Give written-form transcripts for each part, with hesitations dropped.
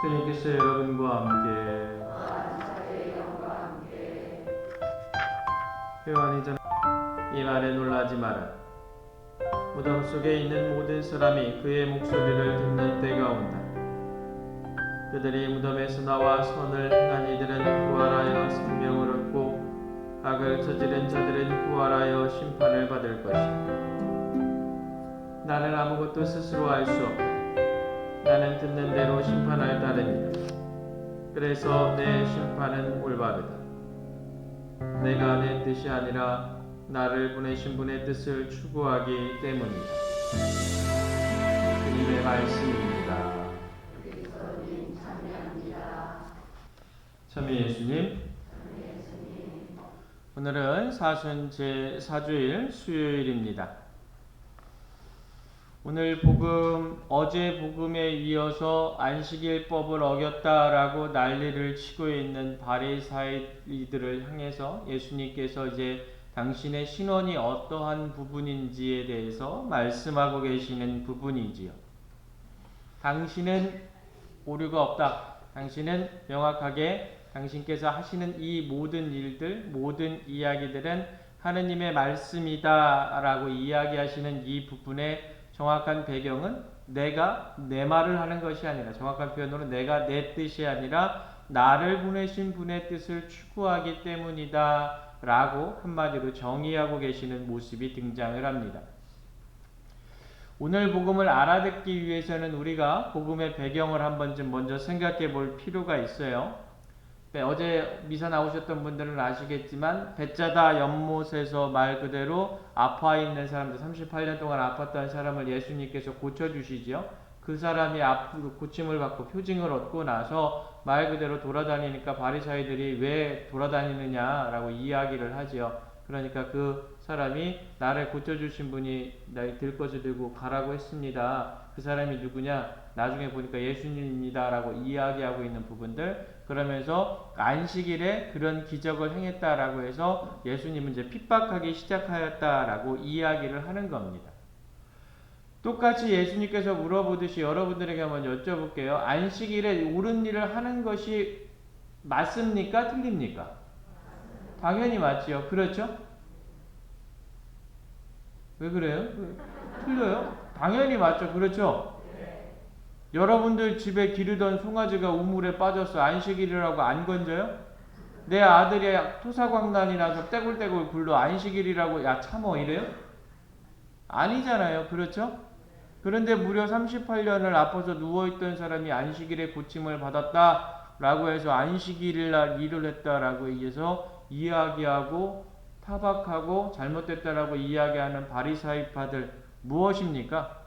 주님께서 여러분과 함께 요한이 전 이 말에 놀라지 마라. 무덤 속에 있는 모든 사람이 그의 목소리를 듣는 때가 온다. 그들이 무덤에서 나와 선을 행한 이들은 부활하여 생명을 얻고 악을 저지른 자들은 부활하여 심판을 받을 것이다. 나는 아무것도 스스로 알 수 없다. 나는 듣는 대로 심판할 따름이다. 그래서 내 심판은 올바르다. 내가 내 뜻이 아니라 나를 보내신 분의 뜻을 추구하기 때문이다. 주님의 말씀입니다. 참여 예수님. 오늘은 사순 제4주일 수요일입니다. 오늘 복음, 어제 복음에 이어서 안식일법을 어겼다라고 난리를 치고 있는 바리사이들을 향해서 예수님께서 이제 당신의 신원이 어떠한 부분인지에 대해서 말씀하고 계시는 부분이지요. 당신은 오류가 없다. 당신은 명확하게 당신께서 하시는 이 모든 일들, 모든 이야기들은 하느님의 말씀이다 라고 이야기하시는 이 부분의 정확한 배경은 내가 내 말을 하는 것이 아니라, 정확한 표현으로 내가 내 뜻이 아니라 나를 보내신 분의 뜻을 추구하기 때문이다 라고 한마디로 정의하고 계시는 모습이 등장을 합니다. 오늘 복음을 알아듣기 위해서는 우리가 복음의 배경을 한번 좀 먼저 생각해 볼 필요가 있어요. 어제 미사 나오셨던 분들은 아시겠지만 벳자다 연못에서 말 그대로 아파 있는 사람들, 38년 동안 아팠던 사람을 예수님께서 고쳐주시지요. 그 사람이 고침을 받고 표징을 얻고 나서 말 그대로 돌아다니니까 바리사이들이 왜 돌아다니느냐라고 이야기를 하지요. 그러니까 그 사람이 나를 고쳐주신 분이 나의 들것을 들고 가라고 했습니다. 그 사람이 누구냐? 나중에 보니까 예수님입니다 라고 이야기하고 있는 부분들, 그러면서 안식일에 그런 기적을 행했다라고 해서 예수님은 이제 핍박하기 시작하였다라고 이야기를 하는 겁니다. 똑같이 예수님께서 물어보듯이 여러분들에게 한번 여쭤볼게요. 안식일에 옳은 일을 하는 것이 맞습니까? 틀립니까? 당연히 맞지요. 그렇죠? 왜 그래요? 틀려요? 당연히 맞죠. 그렇죠? 여러분들 집에 기르던 송아지가 우물에 빠졌어. 안식일이라고 안 건져요? 내 아들이 토사광난이 나서 떼굴떼굴 굴러 안식일이라고 야 참어 이래요? 아니잖아요. 그렇죠? 그런데 무려 38년을 아파서 누워있던 사람이 안식일에 고침을 받았다라고 해서 안식일날 일을 했다라고 해서 이야기하고 타박하고 잘못됐다라고 이야기하는 바리사이파들 무엇입니까?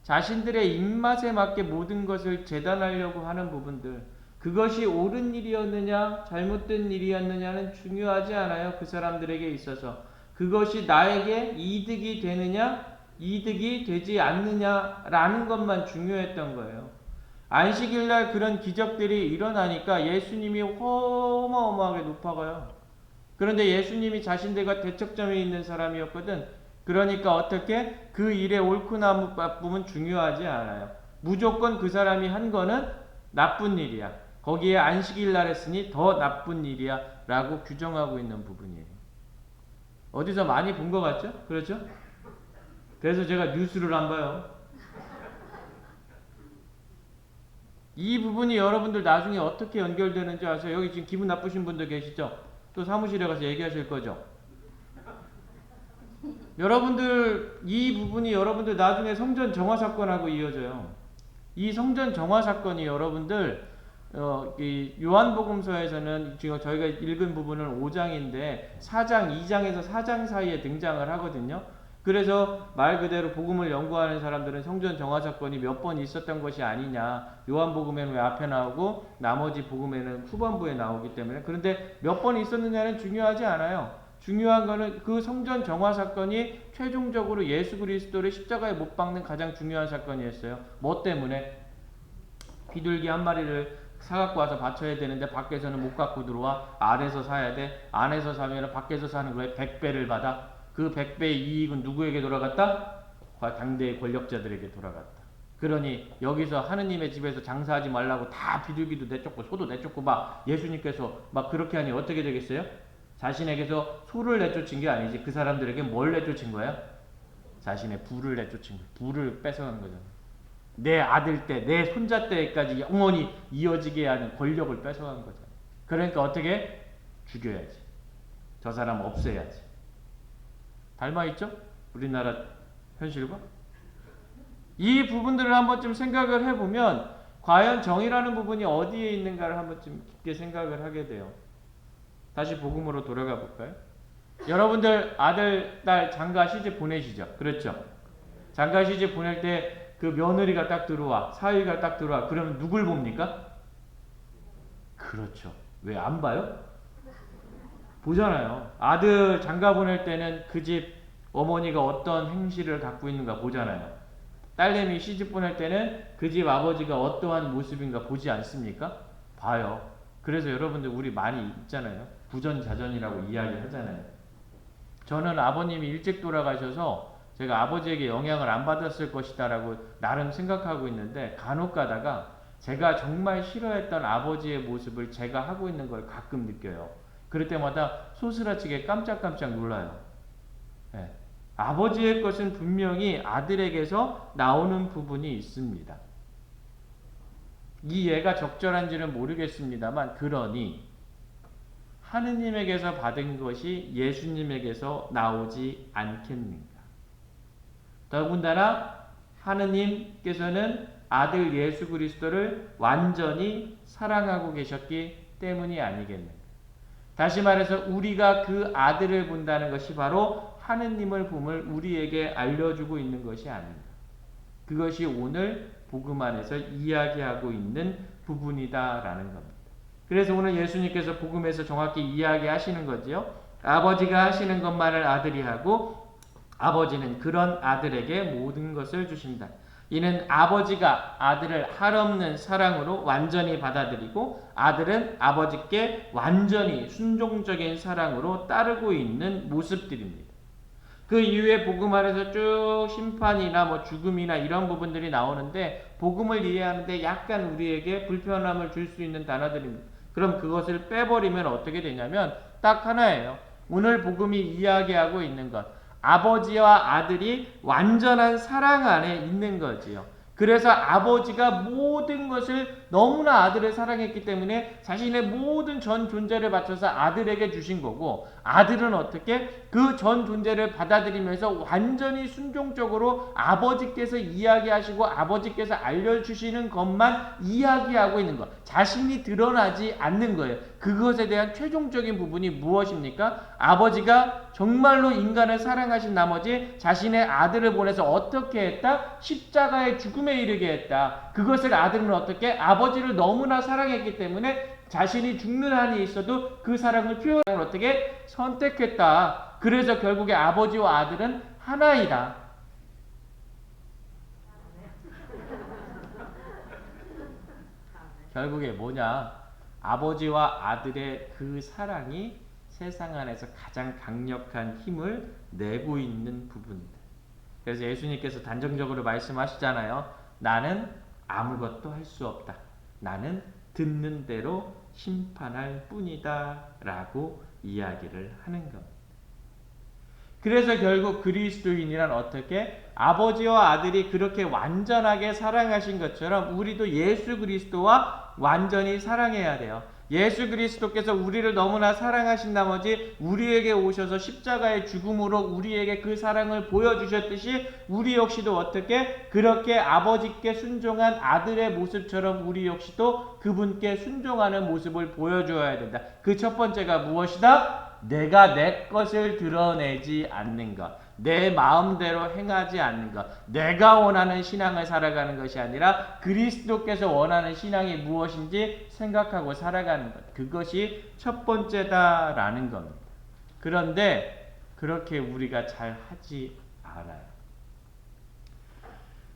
자신들의 입맛에 맞게 모든 것을 재단하려고 하는 부분들, 그것이 옳은 일이었느냐 잘못된 일이었느냐는 중요하지 않아요. 그 사람들에게 있어서 그것이 나에게 이득이 되느냐 이득이 되지 않느냐라는 것만 중요했던 거예요. 안식일날 그런 기적들이 일어나니까 예수님이 어마어마하게 높아가요. 그런데 예수님이 자신들과 대척점에 있는 사람이었거든. 그러니까 어떻게 그 일의 옳고 나쁨은 중요하지 않아요. 무조건 그 사람이 한 거는 나쁜 일이야. 거기에 안식일날 했으니 더 나쁜 일이야 라고 규정하고 있는 부분이에요. 어디서 많이 본 것 같죠? 그렇죠? 그래서 제가 뉴스를 안 봐요. 이 부분이 여러분들 나중에 어떻게 연결되는지 아세요? 여기 지금 기분 나쁘신 분들 계시죠? 또 사무실에 가서 얘기하실 거죠? 여러분들 이 부분이 여러분들 나중에 성전 정화 사건하고 이어져요. 이 성전 정화 사건이 여러분들 이 요한복음서에서는 지금 저희가 읽은 부분은 5장인데 4장, 2장에서 4장 사이에 등장을 하거든요. 그래서 말 그대로 복음을 연구하는 사람들은 성전 정화 사건이 몇 번 있었던 것이 아니냐. 요한복음에는 왜 앞에 나오고 나머지 복음에는 후반부에 나오기 때문에. 그런데 몇 번 있었느냐는 중요하지 않아요. 중요한 거는 그 성전 정화 사건이 최종적으로 예수 그리스도를 십자가에 못 박는 가장 중요한 사건이었어요. 뭐 때문에? 비둘기 한 마리를 사갖고 와서 바쳐야 되는데 밖에서는 못 갖고 들어와. 안에서 사야 돼. 안에서 사면 밖에서 사는 거에 100배를 받아. 그 100배의 이익은 누구에게 돌아갔다? 당대의 권력자들에게 돌아갔다. 그러니 여기서 하느님의 집에서 장사하지 말라고 다 비둘기도 내쫓고 소도 내쫓고 막 예수님께서 막 그렇게 하니 어떻게 되겠어요? 자신에게서 소를 내쫓은 게 아니지 그 사람들에게 뭘 내쫓은 거야? 자신의 부를 내쫓은 거야. 부를 뺏어간 거잖아. 내 아들 때, 내 손자 때까지 영원히 이어지게 하는 권력을 뺏어간 거잖아. 그러니까 어떻게? 죽여야지. 저 사람 없애야지. 닮아있죠? 우리나라 현실과? 이 부분들을 한 번쯤 생각을 해보면 과연 정의라는 부분이 어디에 있는가를 한 번쯤 깊게 생각을 하게 돼요. 다시 복음으로 돌아가 볼까요? 여러분들 아들, 딸 장가 시집 보내시죠? 그렇죠? 장가 시집 보낼 때 그 며느리가 딱 들어와, 사위가 딱 들어와. 그러면 누굴 봅니까? 그렇죠. 왜 안 봐요? 보잖아요. 아들 장가 보낼 때는 그 집 어머니가 어떤 행실을 갖고 있는가 보잖아요. 딸내미 시집 보낼 때는 그 집 아버지가 어떠한 모습인가 보지 않습니까? 봐요. 그래서 여러분들 우리 많이 있잖아요. 부전자전이라고 이야기하잖아요. 저는 아버님이 일찍 돌아가셔서 제가 아버지에게 영향을 안 받았을 것이다 라고 나름 생각하고 있는데 간혹 가다가 제가 정말 싫어했던 아버지의 모습을 제가 하고 있는 걸 가끔 느껴요. 그럴 때마다 소스라치게 깜짝깜짝 놀라요. 네. 아버지의 것은 분명히 아들에게서 나오는 부분이 있습니다. 이 예가 적절한지는 모르겠습니다만 그러니 하느님에게서 받은 것이 예수님에게서 나오지 않겠는가? 더군다나 하느님께서는 아들 예수 그리스도를 완전히 사랑하고 계셨기 때문이 아니겠는가? 다시 말해서 우리가 그 아들을 본다는 것이 바로 하느님을 봄을 우리에게 알려주고 있는 것이 아닌가. 그것이 오늘 복음 안에서 이야기하고 있는 부분이다라는 겁니다. 그래서 오늘 예수님께서 복음에서 정확히 이야기하시는 거지요. 아버지가 하시는 것만을 아들이 하고 아버지는 그런 아들에게 모든 것을 주신다. 이는 아버지가 아들을 한없는 사랑으로 완전히 받아들이고 아들은 아버지께 완전히 순종적인 사랑으로 따르고 있는 모습들입니다. 그 이후에 복음 안에서 쭉 심판이나 뭐 죽음이나 이런 부분들이 나오는데 복음을 이해하는데 약간 우리에게 불편함을 줄 수 있는 단어들입니다. 그럼 그것을 빼버리면 어떻게 되냐면 딱 하나예요. 오늘 복음이 이야기하고 있는 것. 아버지와 아들이 완전한 사랑 안에 있는 거지요. 그래서 아버지가 모든 것을 너무나 아들을 사랑했기 때문에 자신의 모든 전 존재를 바쳐서 아들에게 주신 거고 아들은 어떻게 그 전 존재를 받아들이면서 완전히 순종적으로 아버지께서 이야기하시고 아버지께서 알려주시는 것만 이야기하고 있는 것. 자신이 드러나지 않는 거예요. 그것에 대한 최종적인 부분이 무엇입니까? 아버지가 정말로 인간을 사랑하신 나머지 자신의 아들을 보내서 어떻게 했다? 십자가의 죽음에 이르게 했다. 그것을 아들은 어떻게? 아버지를 너무나 사랑했기 때문에 자신이 죽는 한이 있어도 그 사랑을 표현하는 어떻게? 선택했다. 그래서 결국에 아버지와 아들은 하나이다. 결국에 뭐냐? 아버지와 아들의 그 사랑이 세상 안에서 가장 강력한 힘을 내고 있는 부분이다. 그래서 예수님께서 단정적으로 말씀하시잖아요. 나는 아무것도 할 수 없다. 나는 듣는 대로 심판할 뿐이다. 라고 이야기를 하는 겁니다. 그래서 결국 그리스도인이란 어떻게? 아버지와 아들이 그렇게 완전하게 사랑하신 것처럼 우리도 예수 그리스도와 완전히 사랑해야 돼요. 예수 그리스도께서 우리를 너무나 사랑하신 나머지 우리에게 오셔서 십자가의 죽음으로 우리에게 그 사랑을 보여주셨듯이 우리 역시도 어떻게? 그렇게 아버지께 순종한 아들의 모습처럼 우리 역시도 그분께 순종하는 모습을 보여줘야 된다. 그 첫 번째가 무엇이다? 내가 내 것을 드러내지 않는 것. 내 마음대로 행하지 않는 것. 내가 원하는 신앙을 살아가는 것이 아니라 그리스도께서 원하는 신앙이 무엇인지 생각하고 살아가는 것. 그것이 첫 번째다라는 겁니다. 그런데 그렇게 우리가 잘 하지 않아요.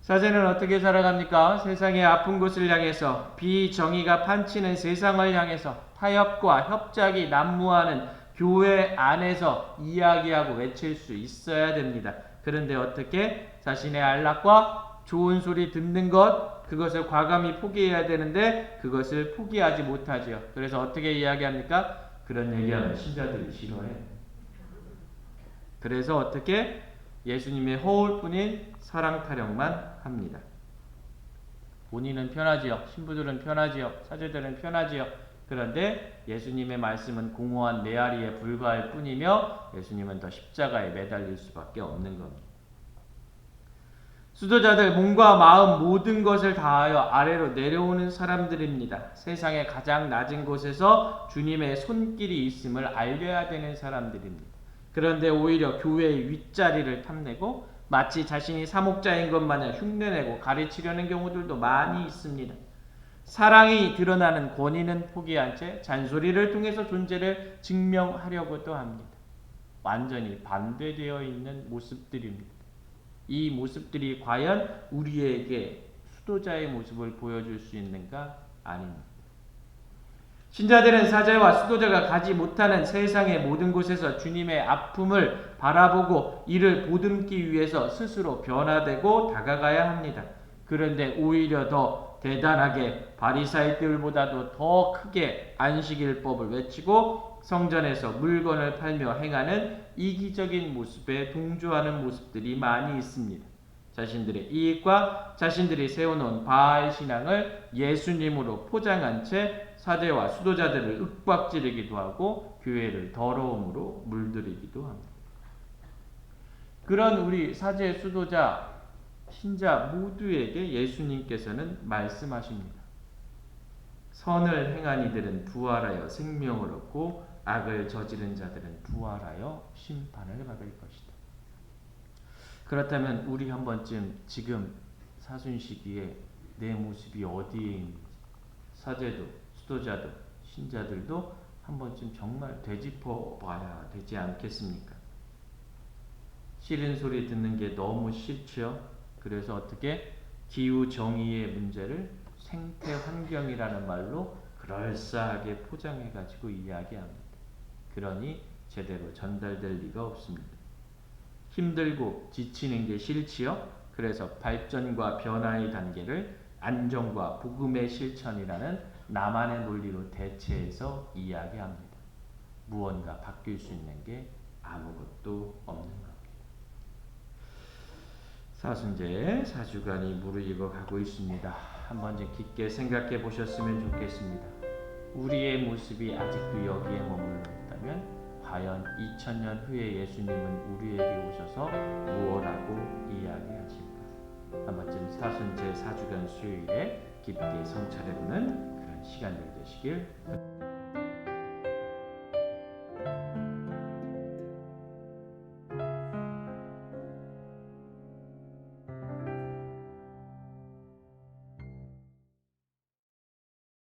사제는 어떻게 살아갑니까? 세상의 아픈 곳을 향해서 비정의가 판치는 세상을 향해서 타협과 협작이 난무하는 교회 안에서 이야기하고 외칠 수 있어야 됩니다. 그런데 어떻게? 자신의 안락과 좋은 소리 듣는 것, 그것을 과감히 포기해야 되는데 그것을 포기하지 못하지요. 그래서 어떻게 이야기합니까? 그런 얘기하면 신자들이 싫어해. 그래서 어떻게? 예수님의 허울뿐인 사랑 타령만 합니다. 본인은 편하지요. 신부들은 편하지요. 사제들은 편하지요. 그런데 예수님의 말씀은 공허한 메아리에 불과할 뿐이며 예수님은 더 십자가에 매달릴 수밖에 없는 겁니다. 수도자들 몸과 마음 모든 것을 다하여 아래로 내려오는 사람들입니다. 세상의 가장 낮은 곳에서 주님의 손길이 있음을 알려야 되는 사람들입니다. 그런데 오히려 교회의 윗자리를 탐내고 마치 자신이 사목자인 것 마냥 흉내내고 가르치려는 경우들도 많이 있습니다. 사랑이 드러나는 권위는 포기한 채 잔소리를 통해서 존재를 증명하려고도 합니다. 완전히 반대되어 있는 모습들입니다. 이 모습들이 과연 우리에게 수도자의 모습을 보여줄 수 있는가? 아닙니다. 신자들은 사제와 수도자가 가지 못하는 세상의 모든 곳에서 주님의 아픔을 바라보고 이를 보듬기 위해서 스스로 변화되고 다가가야 합니다. 그런데 오히려 더 대단하게 바리사이들보다도 더 크게 안식일법을 외치고 성전에서 물건을 팔며 행하는 이기적인 모습에 동조하는 모습들이 많이 있습니다. 자신들의 이익과 자신들이 세워놓은 바알 신앙을 예수님으로 포장한 채 사제와 수도자들을 윽박지르기도 하고 교회를 더러움으로 물들이기도 합니다. 그런 우리 사제, 수도자, 신자 모두에게 예수님께서는 말씀하십니다. 선을 행한 이들은 부활하여 생명을 얻고 악을 저지른 자들은 부활하여 심판을 받을 것이다. 그렇다면 우리 한 번쯤 지금 사순 시기에 내 모습이 어디에 있는지 사제도 수도자도 신자들도 한 번쯤 정말 되짚어 봐야 되지 않겠습니까? 싫은 소리 듣는 게 너무 싫죠. 그래서 어떻게 기후 정의의 문제를 생태 환경이라는 말로 그럴싸하게 포장해 가지고 이야기합니다. 그러니 제대로 전달될 리가 없습니다. 힘들고 지치는 게 싫지요. 그래서 발전과 변화의 단계를 안정과 복음의 실천이라는 나만의 논리로 대체해서 이야기합니다. 무언가 바뀔 수 있는 게 아무것도 없는 겁니다. 사순절 사주간이 무르익어 가고 있습니다. 한번 좀 깊게 생각해 보셨으면 좋겠습니다. 우리의 모습이 아직도 여기에 머물러 있다면 과연 2000년 후에 예수님은 우리에게 오셔서 무엇라고 이야기하실까? 한 번쯤 사순절 4주간 수요일에 깊게 성찰해보는 그런 시간들 되시길